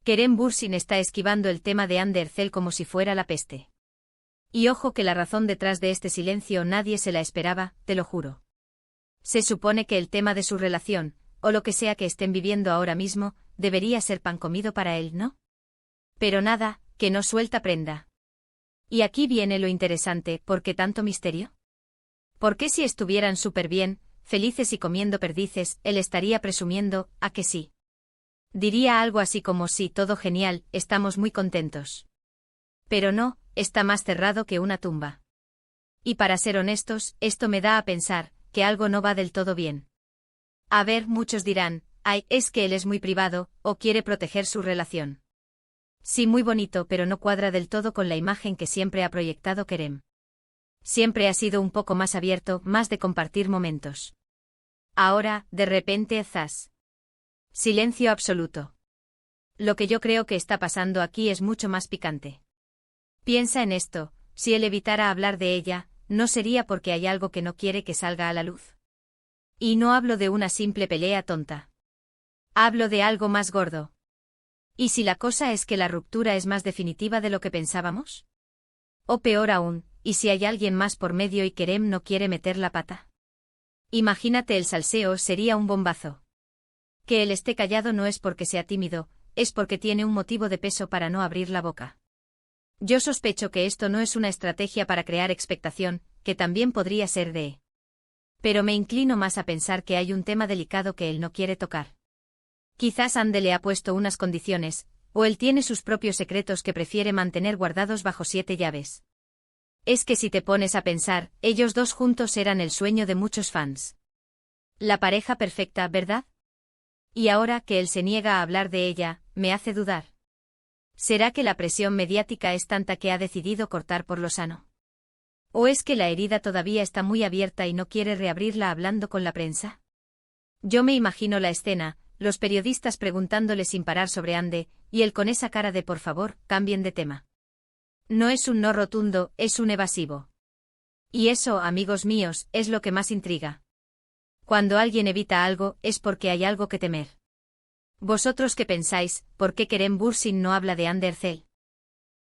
Kerem Bürsin está esquivando el tema de Hande Erçel como si fuera la peste. Y ojo que la razón detrás de este silencio nadie se la esperaba, te lo juro. Se supone que el tema de su relación, o lo que sea que estén viviendo ahora mismo, debería ser pan comido para él, ¿no? Pero nada, que no suelta prenda. Y aquí viene lo interesante, ¿por qué tanto misterio? ¿Por qué si estuvieran súper bien, felices y comiendo perdices, él estaría presumiendo, a que sí? Diría algo así como sí, todo genial, estamos muy contentos. Pero no, está más cerrado que una tumba. Y para ser honestos, esto me da a pensar, que algo no va del todo bien. A ver, muchos dirán, ay, es que él es muy privado, o quiere proteger su relación. Sí, muy bonito, pero no cuadra del todo con la imagen que siempre ha proyectado Kerem. Siempre ha sido un poco más abierto, más de compartir momentos. Ahora, de repente, zas. Silencio absoluto. Lo que yo creo que está pasando aquí es mucho más picante. Piensa en esto, si él evitara hablar de ella, no sería porque hay algo que no quiere que salga a la luz. Y no hablo de una simple pelea tonta. Hablo de algo más gordo. ¿Y si la cosa es que la ruptura es más definitiva de lo que pensábamos? O peor aún, ¿y si hay alguien más por medio y Kerem no quiere meter la pata? Imagínate, el salseo sería un bombazo. Que él esté callado no es porque sea tímido, es porque tiene un motivo de peso para no abrir la boca. Yo sospecho que esto no es una estrategia para crear expectación, que también podría ser de... Pero me inclino más a pensar que hay un tema delicado que él no quiere tocar. Quizás Hande le ha puesto unas condiciones, o él tiene sus propios secretos que prefiere mantener guardados bajo 7 llaves. Es que si te pones a pensar, ellos dos juntos eran el sueño de muchos fans. La pareja perfecta, ¿verdad? Y ahora que él se niega a hablar de ella, me hace dudar. ¿Será que la presión mediática es tanta que ha decidido cortar por lo sano? ¿O es que la herida todavía está muy abierta y no quiere reabrirla hablando con la prensa? Yo me imagino la escena, los periodistas preguntándole sin parar sobre Hande, y él con esa cara de por favor, cambien de tema. No es un no rotundo, es un evasivo. Y eso, amigos míos, es lo que más intriga. Cuando alguien evita algo, es porque hay algo que temer. ¿Vosotros qué pensáis? ¿Por qué Kerem Bürsin no habla de Hande Erçel?